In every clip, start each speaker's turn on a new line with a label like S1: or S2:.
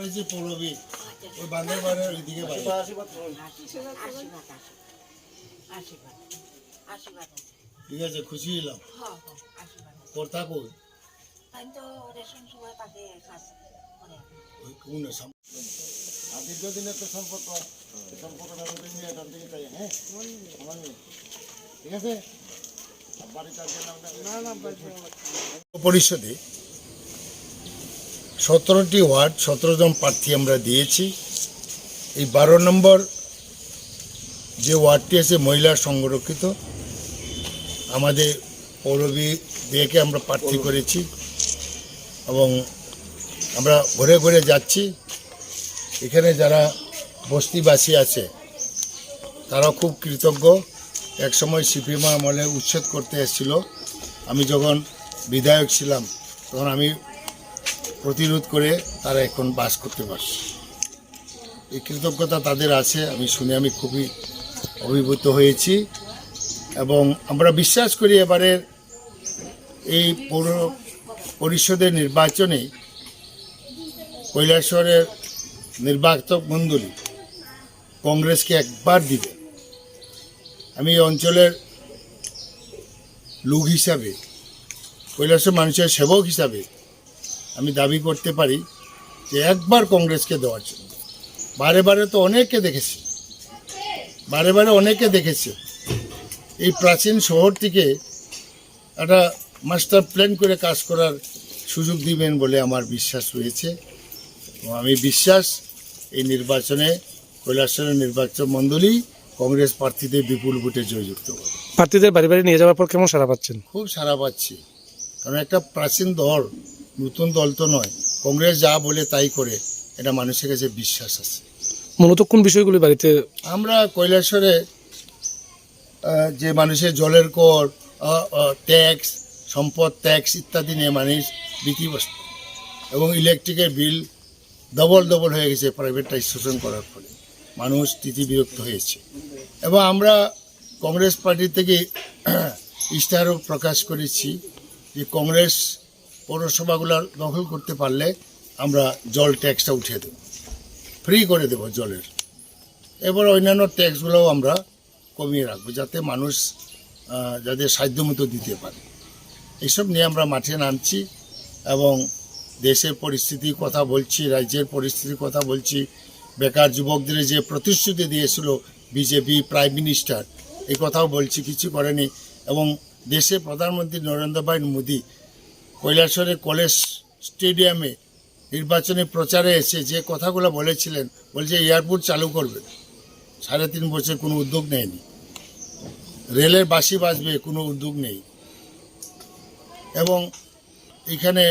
S1: করেছি পৌরবী ওই বান্ধব বাড়ির ওইদিকে বাড়ি। ঠিক আছে, খুশি হলাম। কোথা কই দীর্ঘদিনের তো সম্পর্ক, সম্পর্কটা নিয়ে এখান থেকে চাই। হ্যাঁ ঠিক আছে। পরিষদে 17টি ওয়ার্ড 17 জন প্রার্থী আমরা দিয়েছি। এই 12 নম্বর যে ওয়ার্ডটি আছে মহিলা সংরক্ষিত, আমাদের পৌরবী দিয়েকে আমরা প্রার্থী করেছি এবং আমরা ঘুরে ঘুরে যাচ্ছি। এখানে যারা বস্তিবাসী আছে তারা খুব কৃতজ্ঞ। একসময় সিপিএম আমলে উচ্ছেদ করতে এসেছিল, আমি যখন বিধায়ক ছিলাম তখন আমি প্রতিরোধ করে তারা এখন বাস করতে পারছে। এই কৃতজ্ঞতা তাদের আছে, আমি শুনে আমি খুবই অভিভূত হয়েছি এবং আমরা বিশ্বাস করি এবারের এই পৌর পরিষদের নির্বাচনে কৈলাসহরের নির্বাচক মণ্ডলী কংগ্রেসকে একবার দিবে। আমি এই অঞ্চলের লোক হিসাবে, কৈলাসহর মানুষের সেবক হিসাবে আমি দাবি করতে পারি যে একবার কংগ্রেসকে দেওয়ার জন্য। বারে বারে তো অনেককে দেখেছি, বারে বারে অনেকে দেখেছে। এই প্রাচীন শহরটিকে একটা মাস্টার প্ল্যান করে কাজ করার সুযোগ দিবেন বলে আমার বিশ্বাস রয়েছে। আমি বিশ্বাস এই নির্বাচনে কৈলাসহরের নির্বাচক মণ্ডলী কংগ্রেস প্রার্থীদের বিপুল ভোটে জয়যুক্ত হবে।
S2: প্রার্থীদের বাড়ি বাড়ি নিয়ে যাওয়ার পর কেমন সাড়া পাচ্ছেন?
S1: খুব সাড়া পাচ্ছি, কারণ একটা প্রাচীন দল, নতুন দল তো নয়। কংগ্রেস যা বলে তাই করে, এটা মানুষের কাছে বিশ্বাস আছে।
S2: মূলত কোন বিষয়গুলি বাড়িতে?
S1: আমরা কৈলাসহরে যে মানুষের জলের কর, ট্যাক্স, সম্পদ ট্যাক্স ইত্যাদি নিয়ে মানুষ বিধিবস্ত এবং ইলেকট্রিকের বিল ডবল হয়ে গেছে প্রাইভেটাইজেশন করার ফলে। মানুষ বিরক্ত হয়েছে এবং আমরা কংগ্রেস পার্টি থেকে ইশতেহারও প্রকাশ করেছি যে কংগ্রেস পৌরসভাগুলো দখল করতে পারলে আমরা জল ট্যাক্সটা উঠিয়ে দেব, ফ্রি করে দেব জলের। এবার অন্যান্য ট্যাক্সগুলোও আমরা কমিয়ে রাখবো যাতে মানুষ যাদের সাধ্যমতো দিতে পারে। এইসব নিয়ে আমরা মাঠে নামছি এবং দেশের পরিস্থিতির কথা বলছি, রাজ্যের পরিস্থিতির কথা বলছি। বেকার যুবকদের যে প্রতিশ্রুতি দিয়েছিল বিজেপি প্রাইম মিনিস্টার, এই কথাও বলছি, কিছু করেনি। এবং দেশের প্রধানমন্ত্রী নরেন্দ্র ভাই মোদী কৈলাসহরে কলেজ স্টেডিয়ামে নির্বাচনী প্রচারে এসে যে কথাগুলো বলেছিলেন, বলছে এয়ারপোর্ট চালু করবে, 3.5 বছর কোনো উদ্যোগ নেয়নি। রেলের বাসি বাজবে, কোনো উদ্যোগ নেই। এবং এখানে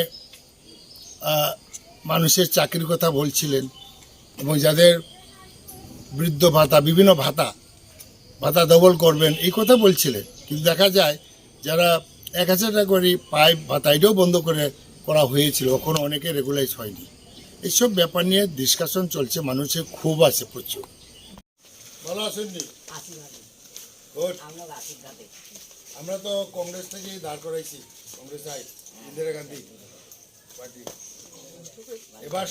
S1: মানুষের চাকরির কথা বলছিলেন এবং যাদের বৃদ্ধ ভাতা, বিভিন্ন ভাতা ডবল করবেন, এই কথা বলছিলেন। কিন্তু দেখা যায় যারা 1000 টাকা করে পায় ভাতা, এটাও বন্ধ করা হয়েছিল, ওখানে অনেকে রেগুলাইজ হয়নি। এইসব ব্যাপার নিয়ে ডিসকাশন চলছে, মানুষের ক্ষোভ আছে প্রচুর। ভালো আসেননি? আমরা তো কংগ্রেস থেকেই দাঁড় করাইছি, কংগ্রেস ইন্দিরা গান্ধী পার্টি। এবার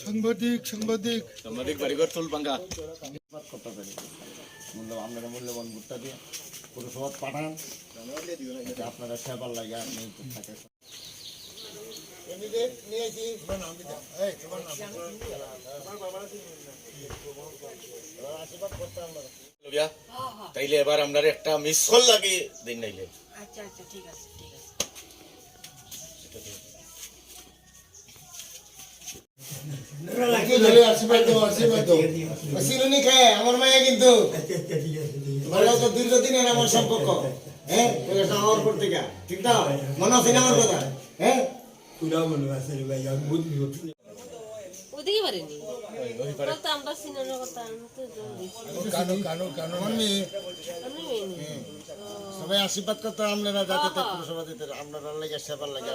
S1: সাংবাদিক বাড়িঘর তুল পাঙ্গা আপনারা মূল্যবান ভোটটা দিয়ে পৌরসভা পাঠান, আপনারা সেবার লাগে থাকে।
S3: তাইলে এবার আমরা একটা মিস কল লাগে দিন নাইলে।
S4: আচ্ছা আচ্ছা ঠিক আছে ঠিক আছে।
S1: আমার মায়া কিন্তু দীর্ঘদিনের আমার সম্পর্ক। হ্যাঁ আমার করতে গা ঠিক না, মনে আছে না আমার কথা? হ্যাঁ
S4: ওদিকে পারেনি তো আমরা সিনেমার কথা
S1: সবাই আশীর্বাদ করতে আপনারা যাতে পুরসভা দিতে আপনারা লেগে সেবার লাগে